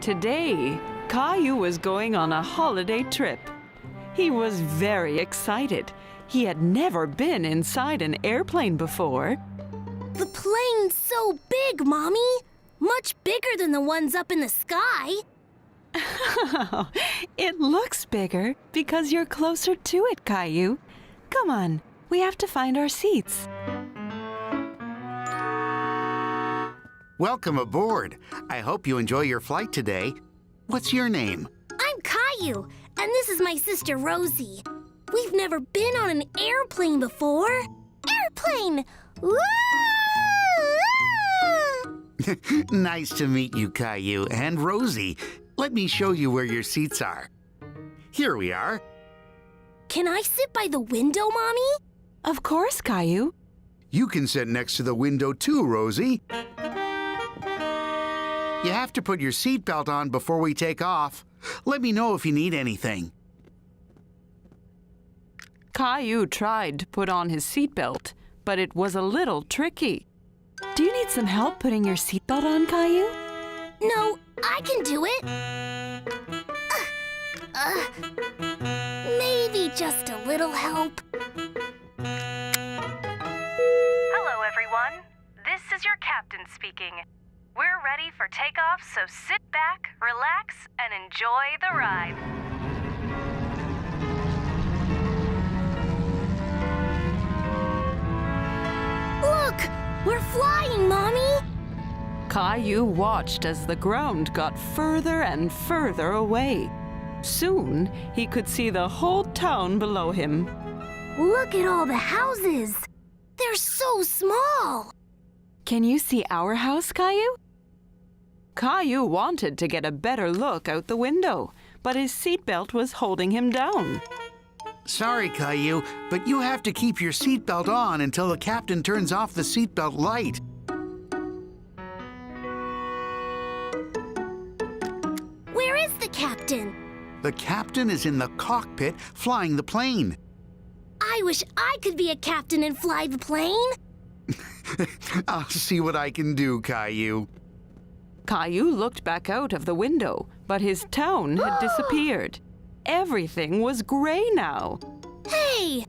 Today, Caillou was going on a holiday trip. He was very excited. He had never been inside an airplane before. The plane's so big, Mommy. Much bigger than the ones up in the sky. It looks bigger because you're closer to it, Caillou. Come on, we have to find our seats. Welcome aboard. I hope you enjoy your flight today. What's your name? I'm Caillou, and this is my sister Rosie. We've never been on an airplane before. Airplane! Woo! Nice to meet you, Caillou and Rosie. Let me show you where your seats are. Here we are. Can I sit by the window, Mommy? Of course, Caillou. You can sit next to the window too, Rosie. You have to put your seatbelt on before we take off. Let me know if you need anything. Caillou tried to put on his seatbelt, but it was a little tricky. Do you need some help putting your seatbelt on, Caillou? No, I can do it. Maybe just a little help. Hello, everyone. This is your captain speaking. We're ready for takeoff, so sit back, relax, and enjoy the ride. Look! We're flying, Mommy! Caillou watched as the ground got further and further away. Soon, he could see the whole town below him. Look at all the houses! They're so small! Can you see our house, Caillou? Caillou wanted to get a better look out the window, but his seatbelt was holding him down. Sorry, Caillou, but you have to keep your seatbelt on until the captain turns off the seatbelt light. Where is the captain? The captain is in the cockpit flying the plane. I wish I could be a captain and fly the plane. I'll see what I can do, Caillou. Caillou looked back out of the window, but his town had disappeared. Everything was gray now. Hey,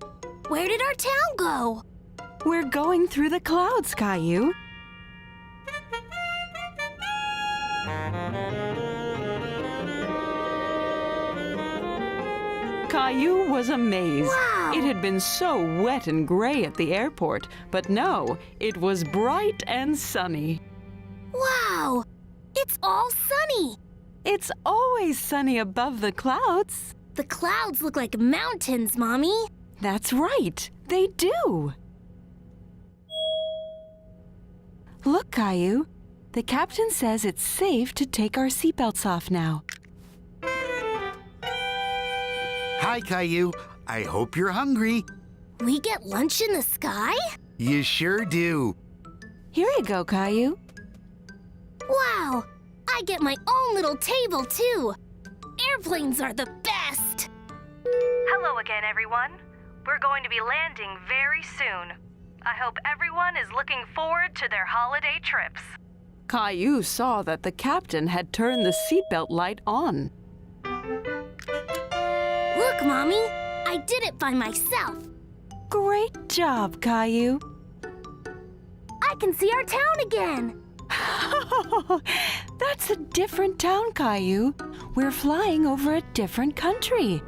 where did our town go? We're going through the clouds, Caillou. Caillou was amazed. Wow! It had been so wet and gray at the airport, but now it was bright and sunny. Wow! It's all sunny. It's always sunny above the clouds. The clouds look like mountains, Mommy. That's right, they do. Look, Caillou, the captain says it's safe to take our seatbelts off now. Hi, Caillou. I hope you're hungry. We get lunch in the sky? You sure do. Here you go, Caillou. Wow! I get my own little table, too. Airplanes are the best. Hello again, everyone. We're going to be landing very soon. I hope everyone is looking forward to their holiday trips. Caillou saw that the captain had turned the seatbelt light on. Look, Mommy. I did it by myself. Great job, Caillou. I can see our town again. That's a different town, Caillou. We're flying over a different country.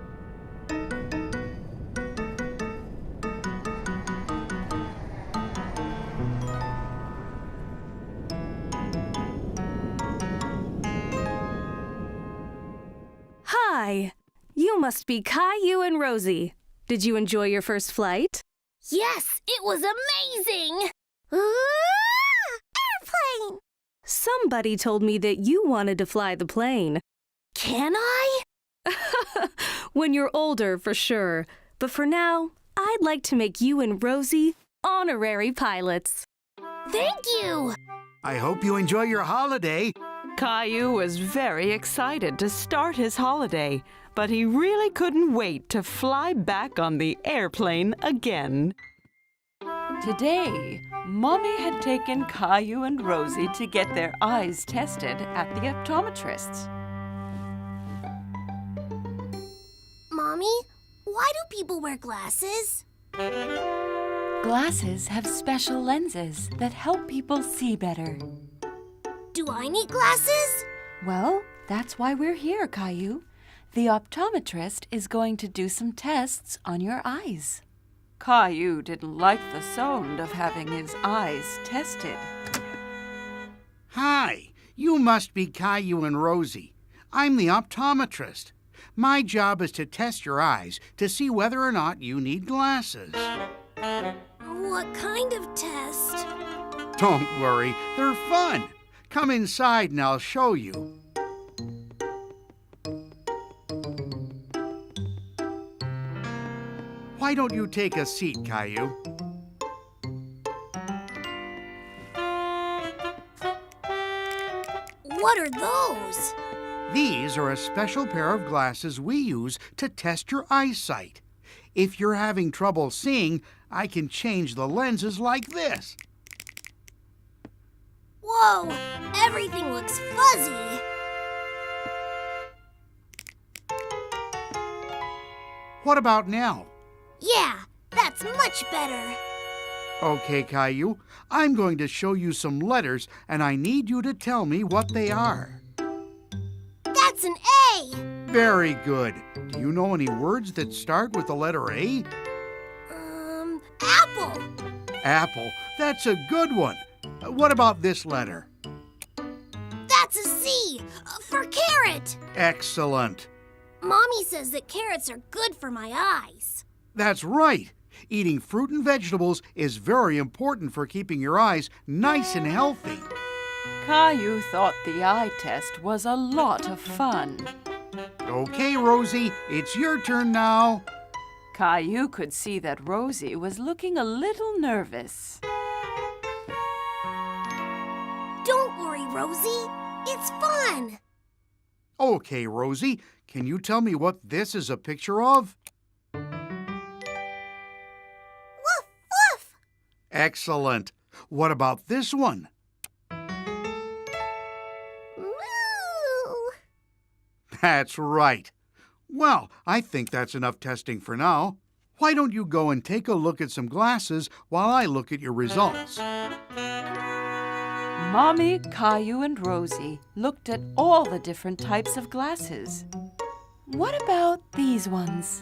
Hi, you must be Caillou and Rosie. Did you enjoy your first flight? Yes, it was amazing. Airplane! Somebody told me that you wanted to fly the plane. Can I? When you're older, for sure. But for now, I'd like to make you and Rosie honorary pilots. Thank you. I hope you enjoy your holiday. Caillou was very excited to start his holiday, but he really couldn't wait to fly back on the airplane again. Today, Mommy had taken Caillou and Rosie to get their eyes tested at the optometrist's. Mommy, why do people wear glasses? Glasses have special lenses that help people see better. Do I need glasses? Well, that's why we're here, Caillou. The optometrist is going to do some tests on your eyes. Caillou didn't like the sound of having his eyes tested. Hi, you must be Caillou and Rosie. I'm the optometrist. My job is to test your eyes to see whether or not you need glasses. What kind of test? Don't worry, they're fun. Come inside and I'll show you. Why don't you take a seat, Caillou? What are those? These are a special pair of glasses we use to test your eyesight. If you're having trouble seeing, I can change the lenses like this. Whoa, everything looks fuzzy. What about now? Yeah, that's much better. Okay, Caillou, I'm going to show you some letters, and I need you to tell me what they are. That's an A. Very good. Do you know any words that start with the letter A? Apple. Apple. That's a good one. What about this letter? That's a C, for carrot. Excellent. Mommy says that carrots are good for my eyes. That's right. Eating fruit and vegetables is very important for keeping your eyes nice and healthy. Caillou thought the eye test was a lot of fun. Okay, Rosie, it's your turn now. Caillou could see that Rosie was looking a little nervous. Don't worry, Rosie. It's fun. Okay, Rosie, can you tell me what this is a picture of? Woof, woof. Excellent. What about this one? Moo. That's right. Well, I think that's enough testing for now. Why don't you go and take a look at some glasses while I look at your results? Mommy, Caillou, and Rosie looked at all the different types of glasses. What about these ones?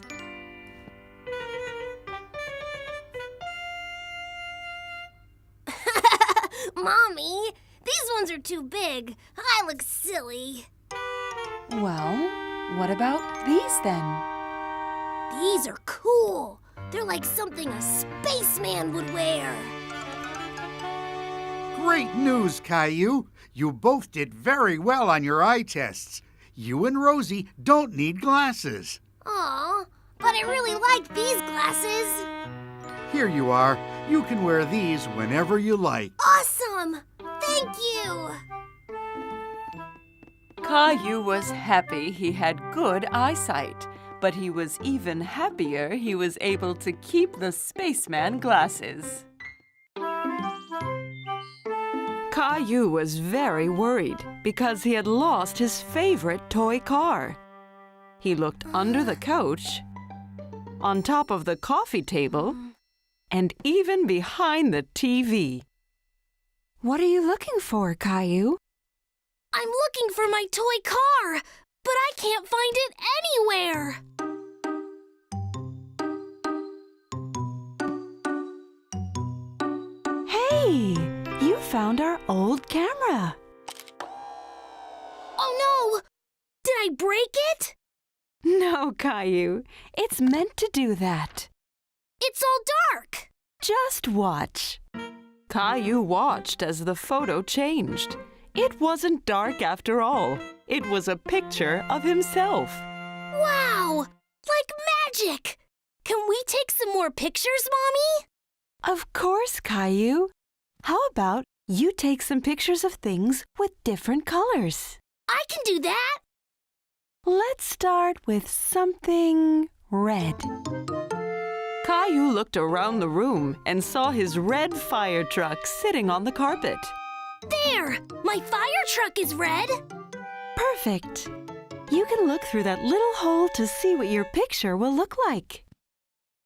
Mommy, these ones are too big. I look silly. Well, what about these then? These are cool. They're like something a spaceman would wear. Great news, Caillou. You both did very well on your eye tests. You and Rosie don't need glasses. Aw, but I really like these glasses. Here you are. You can wear these whenever you like. Awesome! Thank you! Caillou was happy he had good eyesight, but he was even happier he was able to keep the spaceman glasses. Caillou was very worried because he had lost his favorite toy car. He looked under the couch, on top of the coffee table, and even behind the TV. What are you looking for, Caillou? I'm looking for my toy car, but I can't find it anywhere. Hey, you found our old camera. Oh no! Did I break it? No, Caillou, it's meant to do that. It's all dark. Just watch. Caillou watched as the photo changed. It wasn't dark after all. It was a picture of himself. Wow! Like magic! Can we take some more pictures, Mommy? Of course, Caillou. How about you take some pictures of things with different colors? I can do that. Let's start with something red. Caillou looked around the room and saw his red fire truck sitting on the carpet. There! My fire truck is red! Perfect! You can look through that little hole to see what your picture will look like.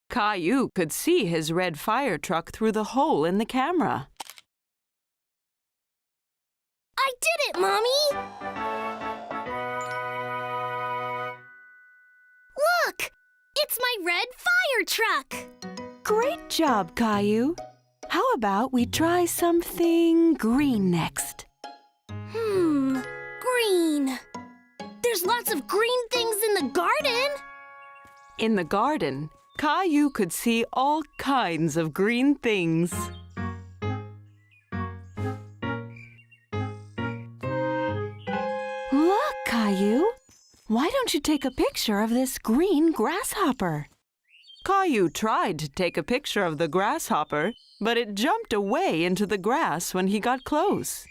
Caillou could see his red fire truck through the hole in the camera. I did it, Mommy! Look! It's my red fire truck! Great job, Caillou. How about we try something green next? Green. There's lots of green things in the garden. In the garden, Caillou could see all kinds of green things. Look, Caillou. Why don't you take a picture of this green grasshopper? Caillou tried to take a picture of the grasshopper, but it jumped away into the grass when he got close.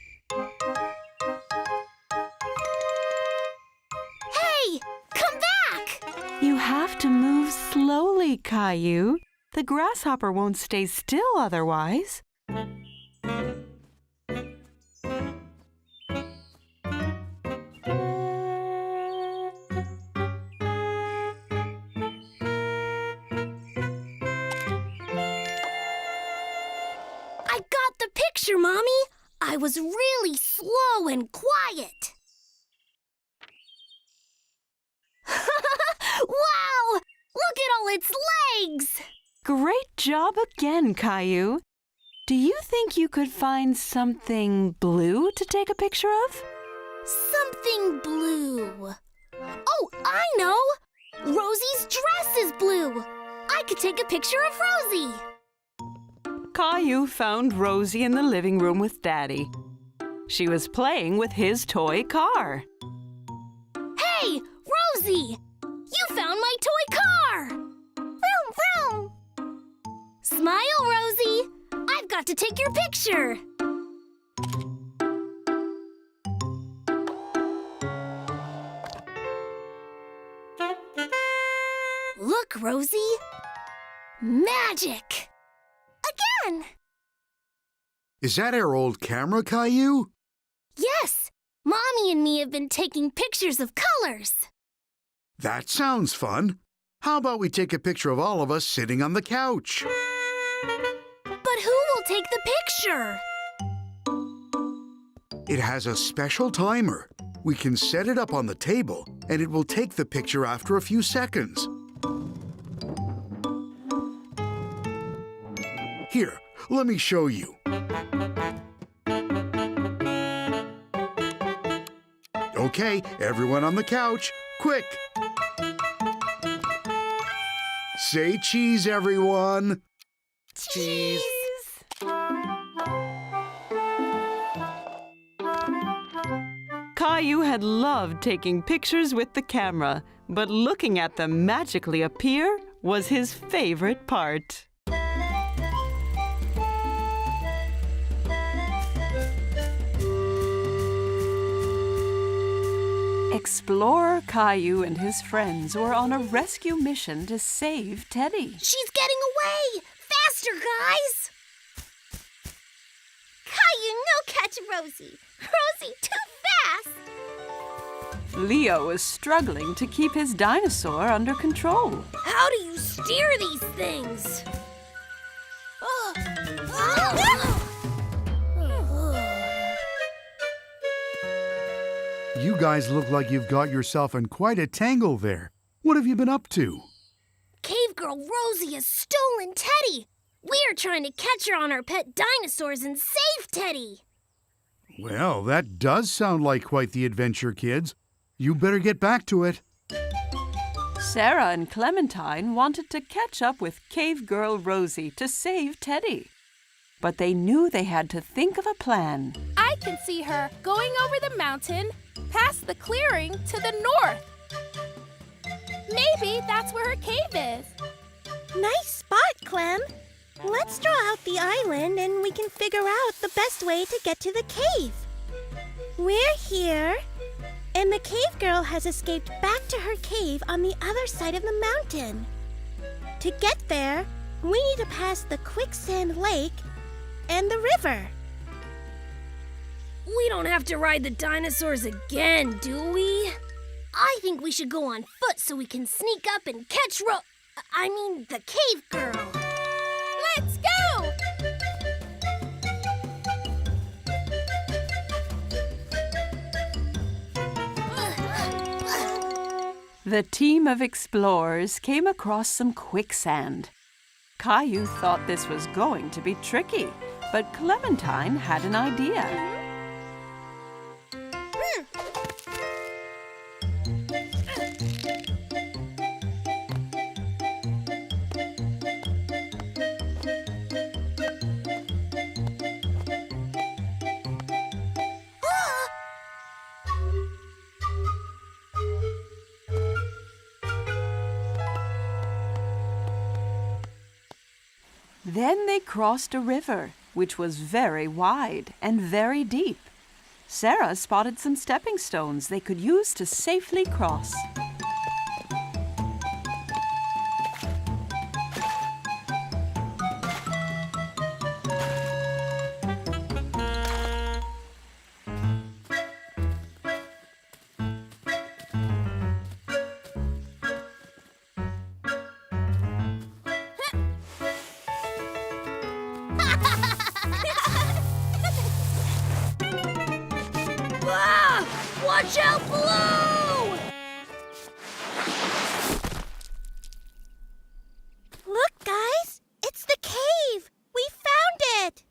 Hey, come back! You have to move slowly, Caillou. The grasshopper won't stay still otherwise. I got the picture, Mommy. I was really slow and quiet. Wow! Look at all its legs! Great job again, Caillou. Do you think you could find something blue to take a picture of? Something blue. Oh, I know! Rosie's dress is blue. I could take a picture of Rosie. Caillou found Rosie in the living room with Daddy. She was playing with his toy car. Hey, Rosie! You found my toy car! Vroom, vroom! Smile, Rosie! I've got to take your picture! Look, Rosie! Magic! Again! Is that our old camera, Caillou? Yes! Mommy and me have been taking pictures of colors. That sounds fun. How about we take a picture of all of us sitting on the couch? But who will take the picture? It has a special timer. We can set it up on the table, and it will take the picture after a few seconds. Here, let me show you. Okay, everyone on the couch, quick! Say cheese, everyone! Cheese! Caillou had loved taking pictures with the camera, but looking at them magically appear was his favorite part. Explorer Caillou and his friends were on a rescue mission to save Teddy. She's getting away! Faster, guys! Caillou, no catch Rosie! Rosie, too fast! Leo was struggling to keep his dinosaur under control. How do you steer these things? You guys look like you've got yourself in quite a tangle there. What have you been up to? Cave Girl Rosie has stolen Teddy! We are trying to catch her on our pet dinosaurs and save Teddy! Well, that does sound like quite the adventure, kids. You better get back to it. Sarah and Clementine wanted to catch up with Cave Girl Rosie to save Teddy. But they knew they had to think of a plan. I can see her going over the mountain, past the clearing to the north. Maybe that's where her cave is. Nice spot, Clem. Let's draw out the island and we can figure out the best way to get to the cave. We're here, and the cave girl has escaped back to her cave on the other side of the mountain. To get there, We need to pass the quicksand lake and the river. We don't have to ride the dinosaurs again, do we? I think we should go on foot so we can sneak up and catch the cave girl. Let's go! The team of explorers came across some quicksand. Caillou thought this was going to be tricky, but Clementine had an idea. Then they crossed a river, which was very wide and very deep. Sarah spotted some stepping stones they could use to safely cross. Watch out below! Look, guys! It's the cave! We found it!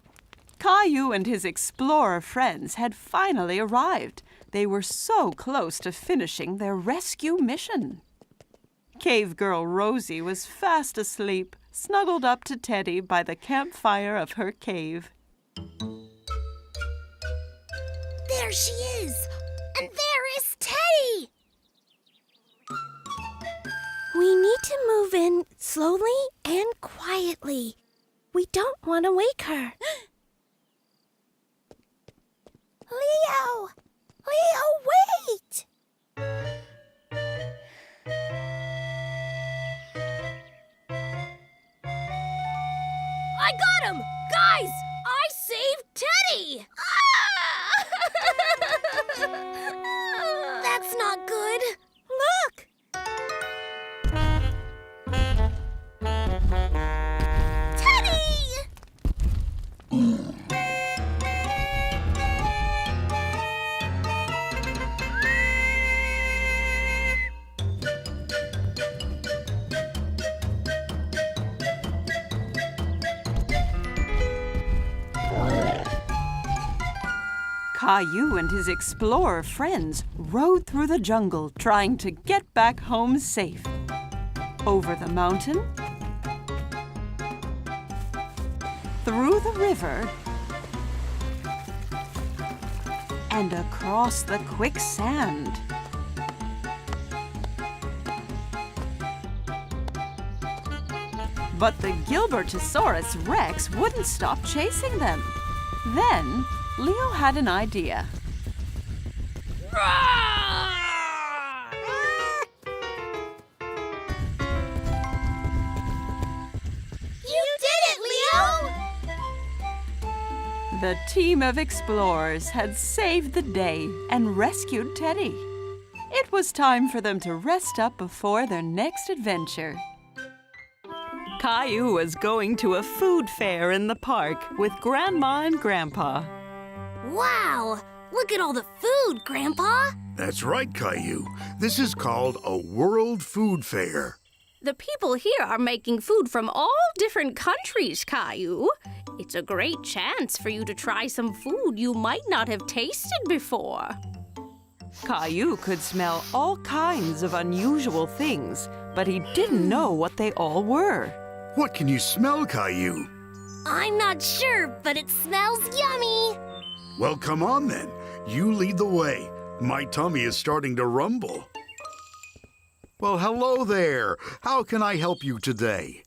Caillou and his explorer friends had finally arrived. They were so close to finishing their rescue mission. Cave girl Rosie was fast asleep, snuggled up to Teddy by the campfire of her cave. There she is! And there is Teddy! We need to move in slowly and quietly. We don't want to wake her. Leo! Leo, wait! I got him! Guys, I saved Teddy! That's not good. Look! Teddy! Caillou and his explorer friends rode through the jungle trying to get back home safe. Over the mountain, through the river, and across the quicksand. But the Gilbertosaurus Rex wouldn't stop chasing them. Then, Leo had an idea. You did it, Leo! The team of explorers had saved the day and rescued Teddy. It was time for them to rest up before their next adventure. Caillou was going to a food fair in the park with Grandma and Grandpa. Wow! Look at all the food, Grandpa! That's right, Caillou. This is called a World Food Fair. The people here are making food from all different countries, Caillou. It's a great chance for you to try some food you might not have tasted before. Caillou could smell all kinds of unusual things, but he didn't know what they all were. What can you smell, Caillou? I'm not sure, but it smells yummy! Well, come on then. You lead the way. My tummy is starting to rumble. Well, hello there. How can I help you today?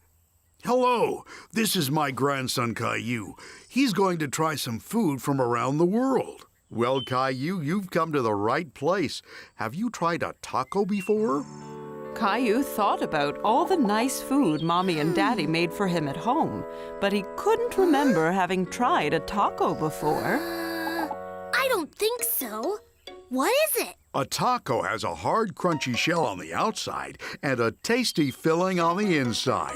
Hello, this is my grandson Caillou. He's going to try some food from around the world. Well, Caillou, you've come to the right place. Have you tried a taco before? Caillou thought about all the nice food Mommy and Daddy made for him at home, but he couldn't remember having tried a taco before. I don't think so. What is it? A taco has a hard, crunchy shell on the outside and a tasty filling on the inside.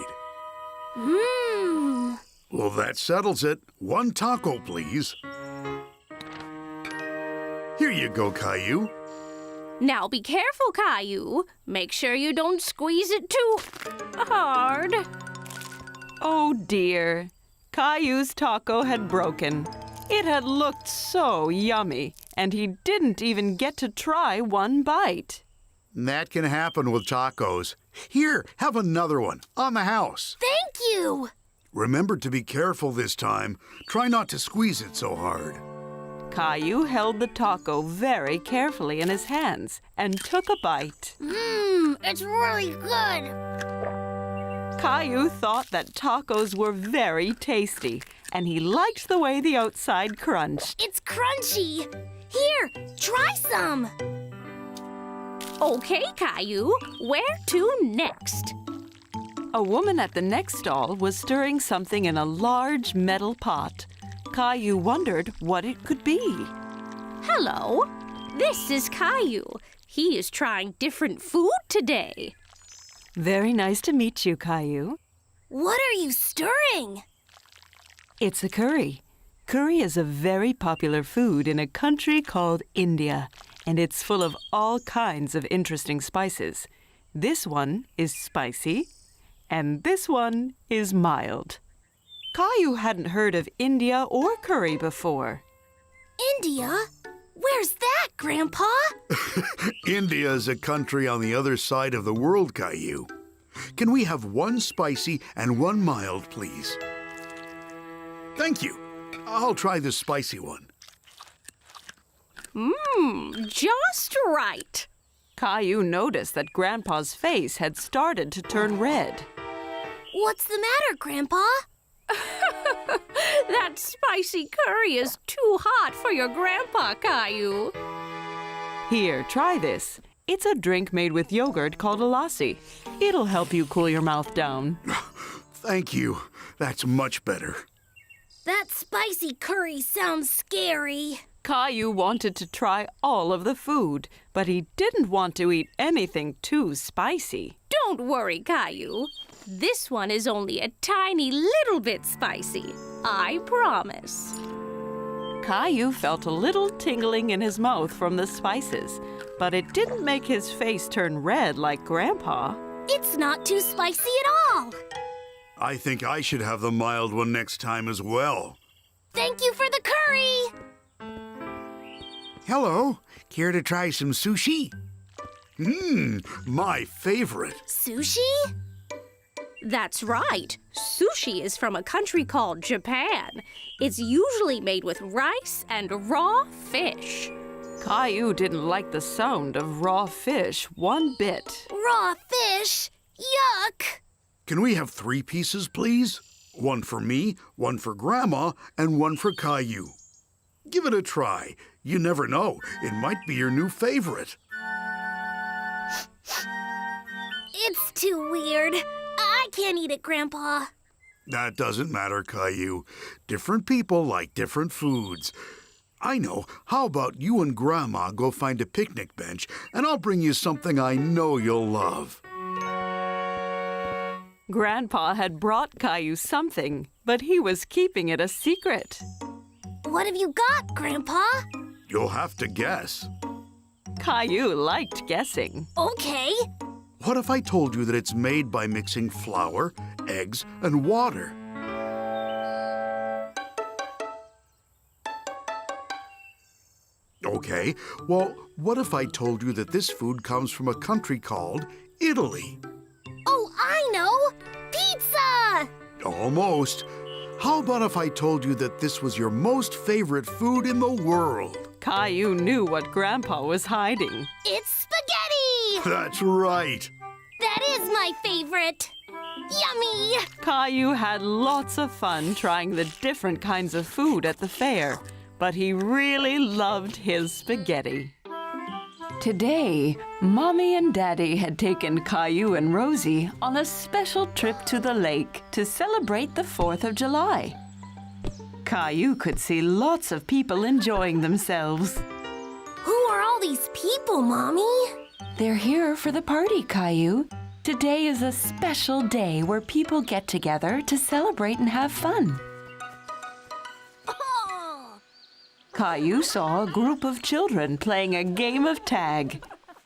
Mmm. Well, that settles it. One taco, please. Here you go, Caillou. Now be careful, Caillou. Make sure you don't squeeze it too hard. Oh dear, Caillou's taco had broken. It had looked so yummy, and he didn't even get to try one bite. That can happen with tacos. Here, have another one on the house. Thank you. Remember to be careful this time. Try not to squeeze it so hard. Caillou held the taco very carefully in his hands and took a bite. Mmm, it's really good. Caillou thought that tacos were very tasty, and he liked the way the outside crunched. It's crunchy. Here, try some. Okay, Caillou, where to next? A woman at the next stall was stirring something in a large metal pot. Caillou wondered what it could be. Hello, this is Caillou. He is trying different food today. Very nice to meet you, Caillou. What are you stirring? It's a curry. Curry is a very popular food in a country called India, and it's full of all kinds of interesting spices. This one is spicy, and this one is mild. Caillou hadn't heard of India or curry before. India? Where's that, Grandpa? India is a country on the other side of the world, Caillou. Can we have one spicy and one mild, please? Thank you. I'll try the spicy one. Just right. Caillou noticed that Grandpa's face had started to turn red. What's the matter, Grandpa? That spicy curry is too hot for your grandpa, Caillou. Here, try this. It's a drink made with yogurt called a lassi. It'll help you cool your mouth down. Thank you. That's much better. That spicy curry sounds scary. Caillou wanted to try all of the food, but he didn't want to eat anything too spicy. Don't worry, Caillou. This one is only a tiny little bit spicy. I promise. Caillou felt a little tingling in his mouth from the spices, but it didn't make his face turn red like Grandpa. It's not too spicy at all. I think I should have the mild one next time as well. Thank you for the curry. Hello. Care to try some sushi? My favorite. Sushi? That's right. Sushi is from a country called Japan. It's usually made with rice and raw fish. Caillou didn't like the sound of raw fish one bit. Raw fish? Yuck! Can we have 3 pieces, please? One for me, one for Grandma, and one for Caillou. Give it a try. You never know. It might be your new favorite. It's too weird. I can't eat it, Grandpa. That doesn't matter, Caillou. Different people like different foods. I know. How about you and Grandma go find a picnic bench, and I'll bring you something I know you'll love. Grandpa had brought Caillou something, but he was keeping it a secret. What have you got, Grandpa? You'll have to guess. Caillou liked guessing. Okay. What if I told you that it's made by mixing flour, eggs, and water? Okay, well, what if I told you that this food comes from a country called Italy? Oh, I know! Pizza! Almost. How about if I told you that this was your most favorite food in the world? Caillou knew what Grandpa was hiding. It's spaghetti! That's right. That is my favorite. Yummy! Caillou had lots of fun trying the different kinds of food at the fair, but he really loved his spaghetti. Today, Mommy and Daddy had taken Caillou and Rosie on a special trip to the lake to celebrate the 4th of July. Caillou could see lots of people enjoying themselves. Who are all these people, Mommy? They're here for the party, Caillou. Today is a special day where people get together to celebrate and have fun. Oh! Caillou saw a group of children playing a game of tag.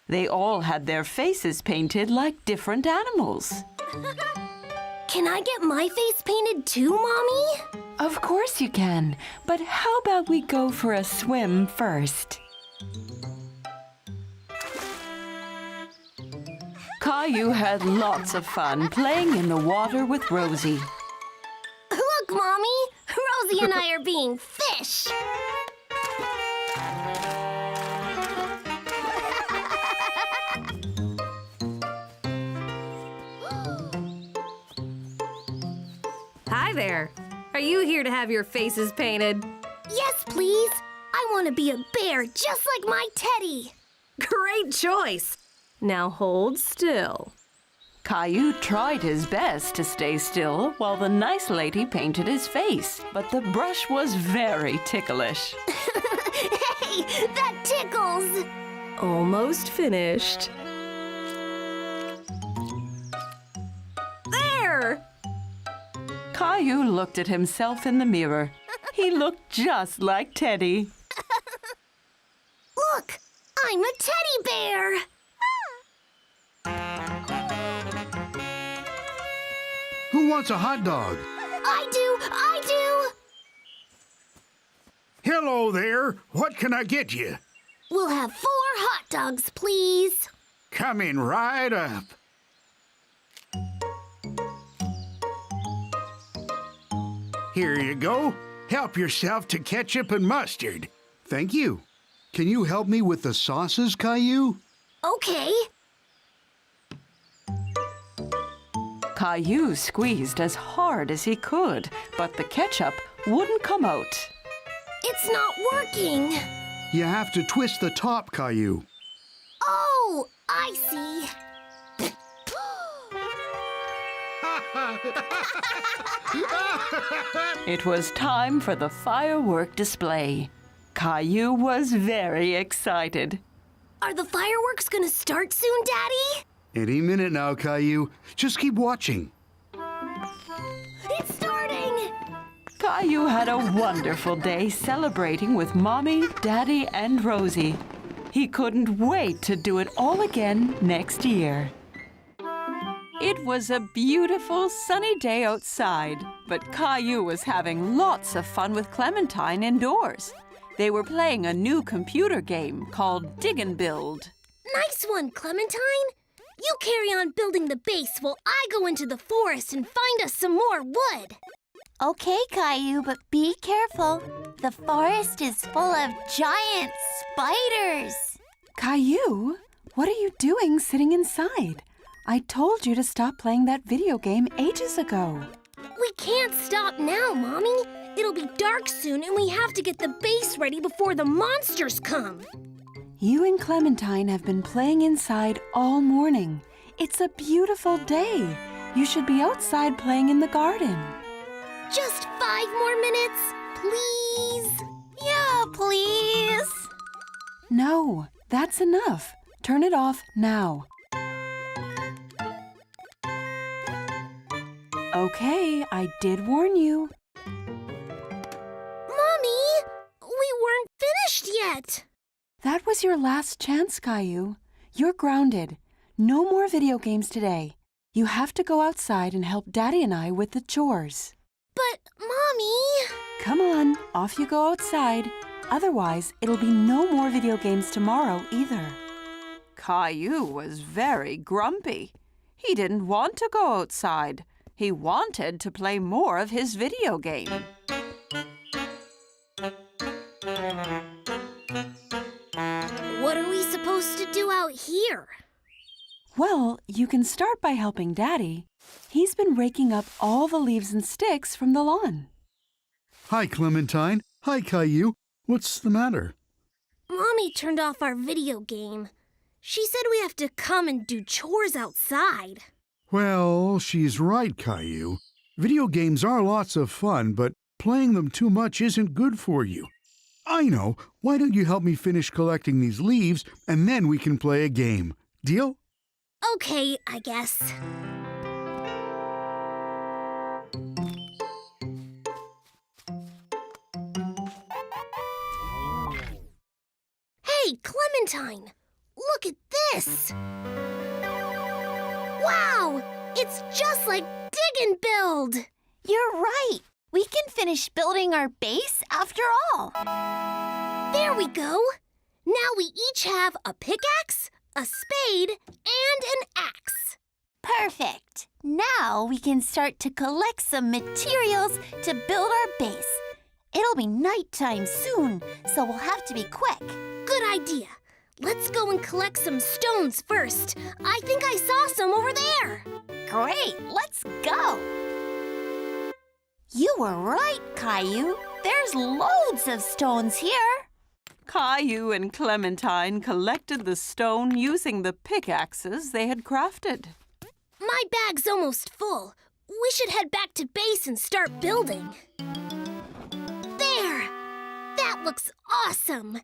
They all had their faces painted like different animals. Can I get my face painted too, Mommy? Of course you can, but how about we go for a swim first? Caillou had lots of fun playing in the water with Rosie. Look, Mommy! Rosie and I are being fish! Hi there. Are you here to have your faces painted? Yes, please! I want to be a bear just like my Teddy! Great choice. Now hold still. Caillou tried his best to stay still while the nice lady painted his face, but the brush was very ticklish. Hey, that tickles! Almost finished. There! Caillou looked at himself in the mirror. He looked just like Teddy. Look! I'm a teddy bear! Who wants a hot dog? I do! Hello there. What can I get you? We'll have 4 hot dogs, please. Coming right up. Here you go. Help yourself to ketchup and mustard. Thank you. Can you help me with the sauces, Caillou? Okay. Caillou squeezed as hard as he could, but the ketchup wouldn't come out. It's not working. You have to twist the top, Caillou. Oh, I see. It was time for the firework display. Caillou was very excited. Are the fireworks gonna start soon, Daddy? Any minute now, Caillou. Just keep watching. It's starting! Caillou had a wonderful day celebrating with Mommy, Daddy, and Rosie. He couldn't wait to do it all again next year. It was a beautiful sunny day outside, but Caillou was having lots of fun with Clementine indoors. They were playing a new computer game called Dig and Build. Nice one, Clementine. You carry on building the base while I go into the forest and find us some more wood. Okay, Caillou, but be careful. The forest is full of giant spiders. Caillou, what are you doing sitting inside? I told you to stop playing that video game ages ago. We can't stop now, Mommy. It'll be dark soon and we have to get the base ready before the monsters come. You and Clementine have been playing inside all morning. It's a beautiful day. You should be outside playing in the garden. Just 5 more minutes, please. Yeah, please. No, that's enough. Turn it off now. Okay, I did warn you. Mommy, we weren't finished yet. That was your last chance, Caillou. You're grounded. No more video games today. You have to go outside and help Daddy and I with the chores. But, Mommy... Come on, off you go outside. Otherwise, it'll be no more video games tomorrow either. Caillou was very grumpy. He didn't want to go outside. He wanted to play more of his video game. What are we supposed to do out here? Well, you can start by helping Daddy. He's been raking up all the leaves and sticks from the lawn. Hi, Clementine. Hi, Caillou. What's the matter? Mommy turned off our video game. She said we have to come and do chores outside. Well, she's right, Caillou. Video games are lots of fun, but playing them too much isn't good for you. I know. Why don't you help me finish collecting these leaves, and then we can play a game. Deal? Okay, I guess. Hey, Clementine! Look at this! Wow! It's just like Dig and Build! You're right. We can finish building our base after all. There we go! Now we each have a pickaxe, a spade, and an axe. Perfect. Now we can start to collect some materials to build our base. It'll be nighttime soon, so we'll have to be quick. Good idea. Let's go and collect some stones first. I think I saw some over there. Great, let's go. You were right, Caillou. There's loads of stones here. Caillou and Clementine collected the stone using the pickaxes they had crafted. My bag's almost full. We should head back to base and start building. There! That looks awesome.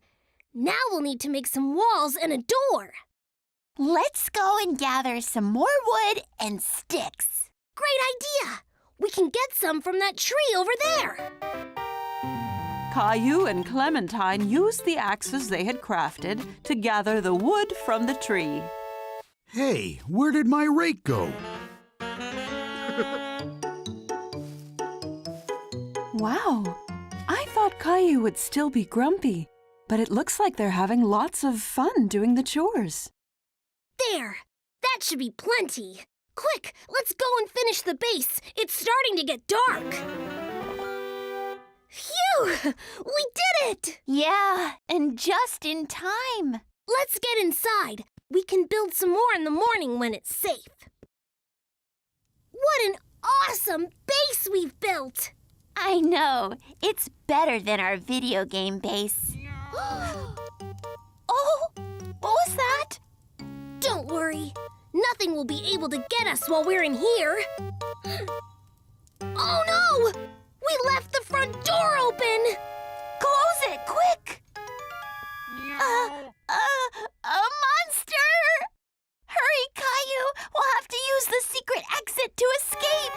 Now we'll need to make some walls and a door. Let's go and gather some more wood and sticks. Great idea! We can get some from that tree over there. Caillou and Clementine used the axes they had crafted to gather the wood from the tree. Hey, where did my rake go? Wow, I thought Caillou would still be grumpy, but it looks like they're having lots of fun doing the chores. There! That should be plenty. Quick, let's go and finish the base. It's starting to get dark. Phew! We did it! Yeah, and just in time. Let's get inside. We can build some more in the morning when it's safe. What an awesome base we've built! I know. It's better than our video game base. Oh, what was that? Don't worry. Nothing will be able to get us while we're in here. Oh no! We left the front door open! Close it, quick! A monster! Hurry, Caillou! We'll have to use the secret exit to escape!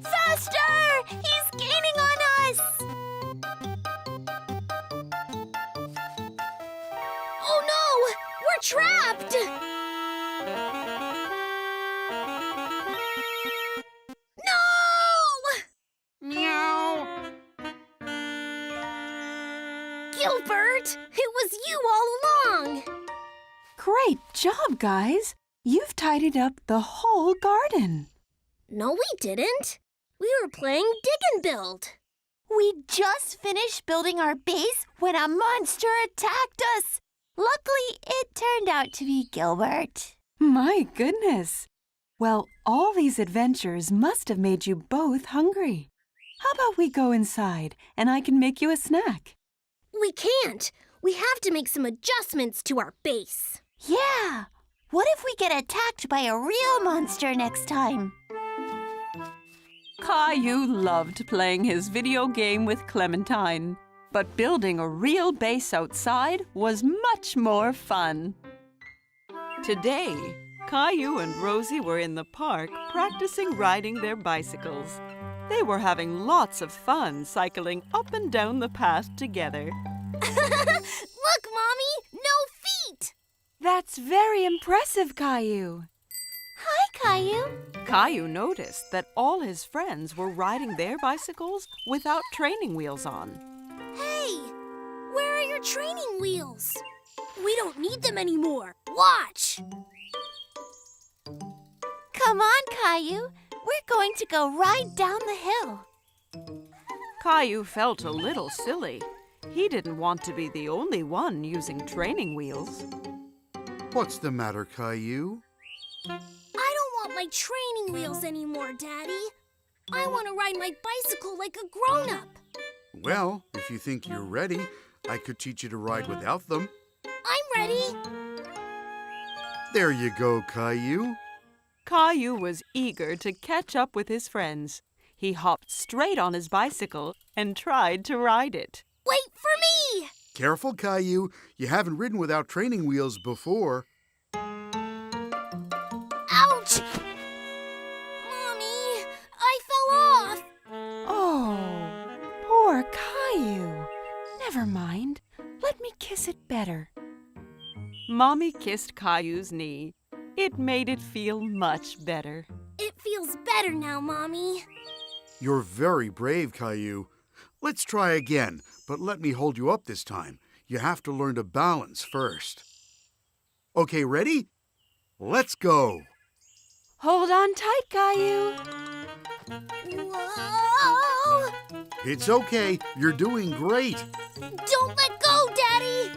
Faster! He's gaining on us! Oh no! We're trapped! Gilbert, it was you all along! Great job, guys! You've tidied up the whole garden. No, we didn't. We were playing Dig and Build. We just finished building our base when a monster attacked us. Luckily, it turned out to be Gilbert. My goodness! Well, all these adventures must have made you both hungry. How about we go inside and I can make you a snack? We can't. We have to make some adjustments to our base. Yeah! What if we get attacked by a real monster next time? Caillou loved playing his video game with Clementine, but building a real base outside was much more fun. Today, Caillou and Rosie were in the park practicing riding their bicycles. They were having lots of fun cycling up and down the path together. Look, Mommy! No feet! That's very impressive, Caillou. Hi, Caillou. Caillou noticed that all his friends were riding their bicycles without training wheels on. Hey! Where are your training wheels? We don't need them anymore. Watch! Come on, Caillou. We're going to go ride down the hill. Caillou felt a little silly. He didn't want to be the only one using training wheels. What's the matter, Caillou? I don't want my training wheels anymore, Daddy. I want to ride my bicycle like a grown-up. Well, if you think you're ready, I could teach you to ride without them. I'm ready. There you go, Caillou. Caillou was eager to catch up with his friends. He hopped straight on his bicycle and tried to ride it. Wait for me! Careful, Caillou. You haven't ridden without training wheels before. Ouch! Mommy, I fell off. Oh, poor Caillou. Never mind. Let me kiss it better. Mommy kissed Caillou's knee. It made it feel much better. It feels better now, Mommy. You're very brave, Caillou. Let's try again, but let me hold you up this time. You have to learn to balance first. Okay, ready? Let's go. Hold on tight, Caillou. Whoa! It's okay. You're doing great. Don't let go, Daddy!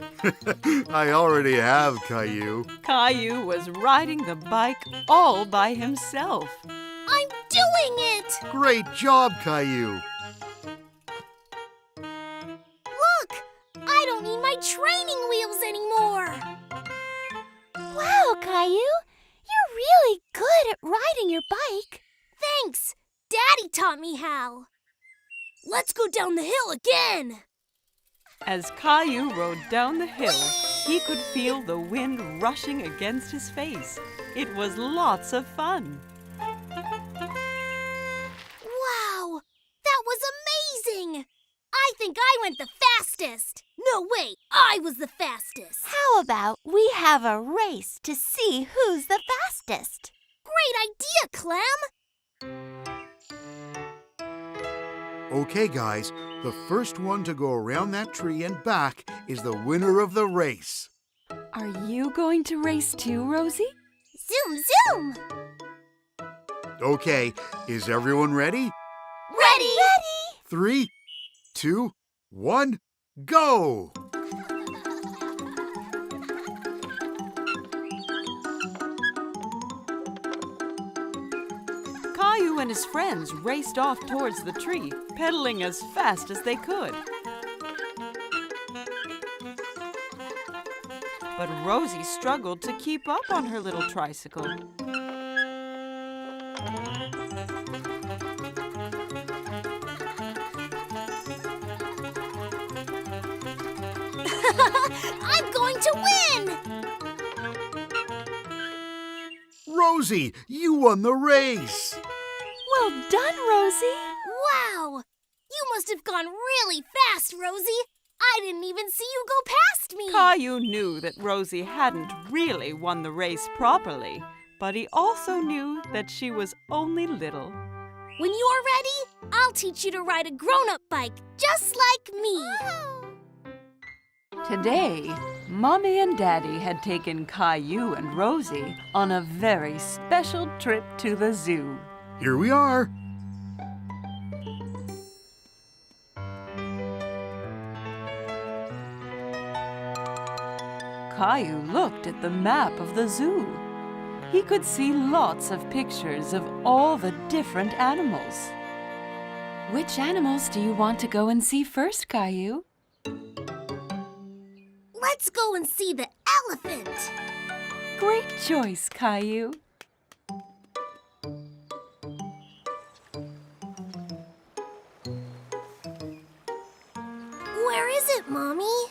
I already have, Caillou. Caillou was riding the bike all by himself. I'm doing it! Great job, Caillou. Look! I don't need my training wheels anymore! Wow, Caillou! You're really good at riding your bike. Thanks! Daddy taught me how. Let's go down the hill again! As Caillou rode down the hill, he could feel the wind rushing against his face. It was lots of fun. Wow! That was amazing! I think I went the fastest! No, wait! I was the fastest! How about we have a race to see who's the fastest? Great idea, Clem! Okay, guys, the first one to go around that tree and back is the winner of the race. Are you going to race too, Rosie? Zoom, zoom! Okay, is everyone ready? Ready! 3, 2, 1, go! Caillou and his friends raced off towards the tree, pedaling as fast as they could. But Rosie struggled to keep up on her little tricycle. I'm going to win! Rosie, you won the race! Well done, Rosie! Wow! You must have gone really fast, Rosie! I didn't even see you go past me! Caillou knew that Rosie hadn't really won the race properly, but he also knew that she was only little. When you're ready, I'll teach you to ride a grown-up bike, just like me! Today, Mommy and Daddy had taken Caillou and Rosie on a very special trip to the zoo. Here we are. Caillou looked at the map of the zoo. He could see lots of pictures of all the different animals. Which animals do you want to go and see first, Caillou? Let's go and see the elephant! Great choice, Caillou. Where is it, Mommy?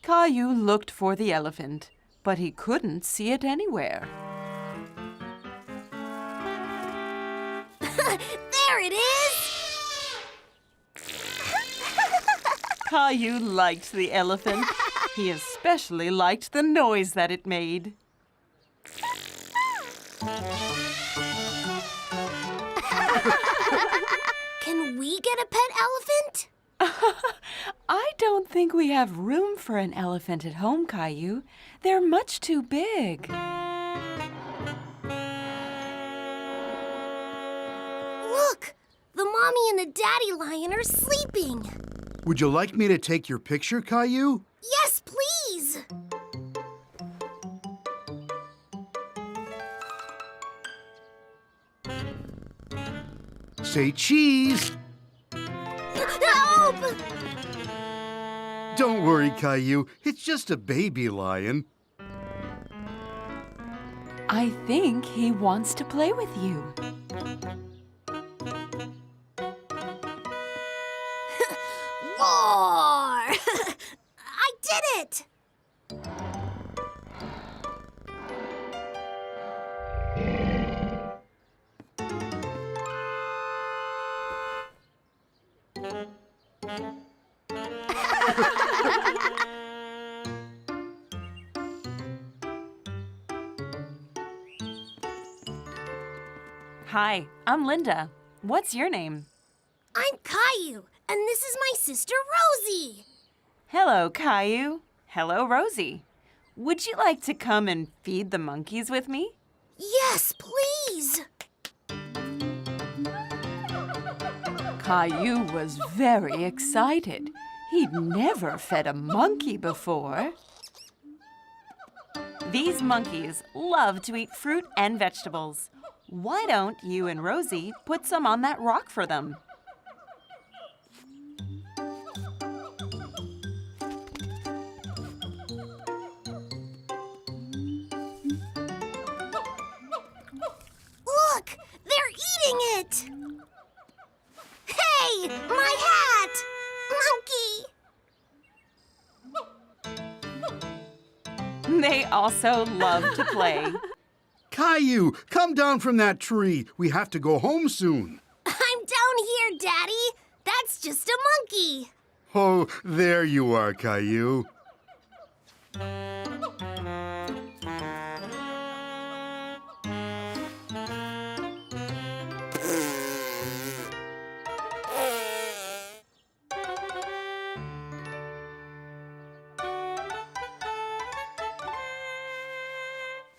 Caillou looked for the elephant, but he couldn't see it anywhere. There it is! Caillou liked the elephant. He especially liked the noise that it made. Can we get a pet elephant? I don't think we have room for an elephant at home, Caillou. They're much too big. Look! The mommy and the daddy lion are sleeping. Would you like me to take your picture, Caillou? Yes, please! Say cheese. Help! Don't worry, Caillou. It's just a baby lion. I think he wants to play with you. Roar! I did it! Hi, I'm Linda. What's your name? I'm Caillou, and this is my sister Rosie. Hello, Caillou. Hello, Rosie. Would you like to come and feed the monkeys with me? Yes, please. Caillou was very excited. He'd never fed a monkey before. These monkeys love to eat fruit and vegetables. Why don't you and Rosie put some on that rock for them? Look, they're eating it. Hey, my hat! Monkey! They also love to play. Caillou, come down from that tree. We have to go home soon. I'm down here, Daddy. That's just a monkey. Oh, there you are, Caillou.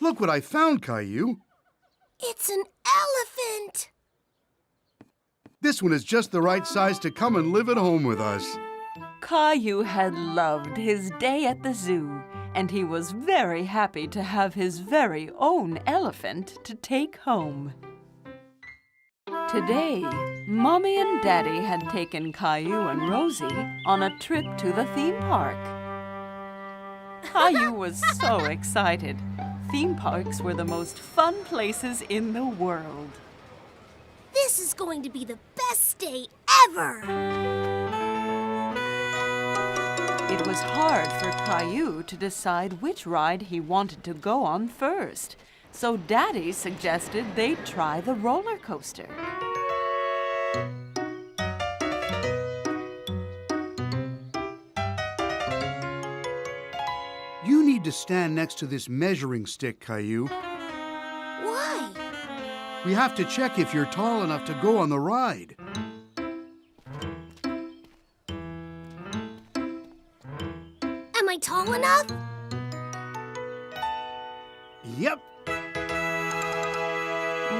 Look what I found, Caillou. It's an elephant. This one is just the right size to come and live at home with us. Caillou had loved his day at the zoo, and he was very happy to have his very own elephant to take home. Today, Mommy and Daddy had taken Caillou and Rosie on a trip to the theme park. Caillou was so excited. Theme parks were the most fun places in the world. This is going to be the best day ever. It was hard for Caillou to decide which ride he wanted to go on first, so Daddy suggested they try the roller coaster. You need to stand next to this measuring stick, Caillou. Why? We have to check if you're tall enough to go on the ride. Am I tall enough? Yep.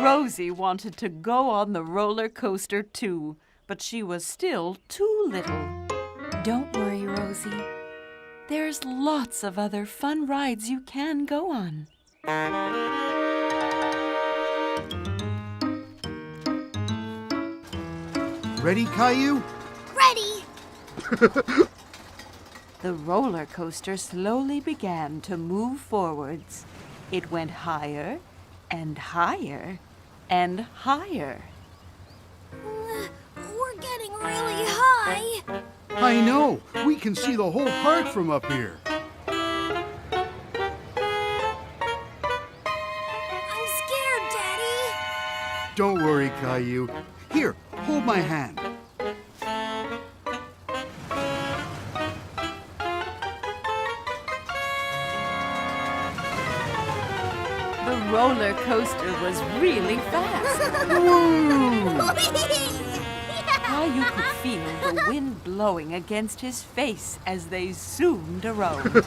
Rosie wanted to go on the roller coaster too, but she was still too little. Don't worry, Rosie. There's lots of other fun rides you can go on. Ready, Caillou? Ready. The roller coaster slowly began to move forwards. It went higher and higher and higher. We're getting really high. I know. We can see the whole park from up here. I'm scared, Daddy. Don't worry, Caillou. Here, hold my hand. The roller coaster was really fast. Caillou could feel the wind blowing against his face as they zoomed around. This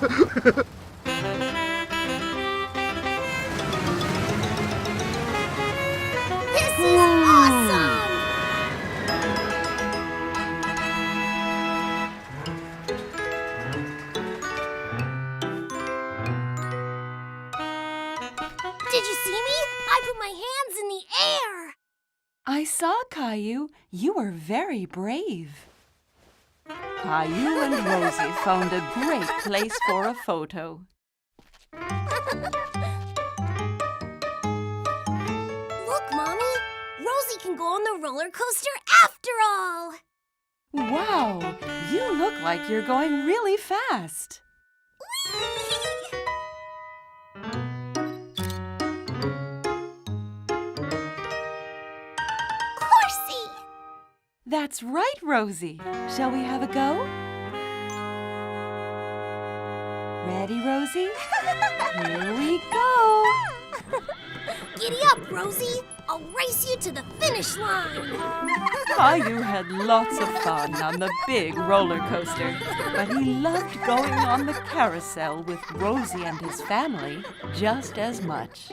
is awesome! Did you see me? I put my hands in the air. I saw Caillou. You were very brave. Caillou and Rosie found a great place for a photo. Look, Mommy! Rosie can go on the roller coaster after all! Wow, you look like you're going really fast. Coursey! That's right, Rosie. Shall we have a go? Ready, Rosie? Here we go. Giddy up, Rosie! I'll race you to the finish line! Caillou had lots of fun on the big roller coaster, but he loved going on the carousel with Rosie and his family just as much.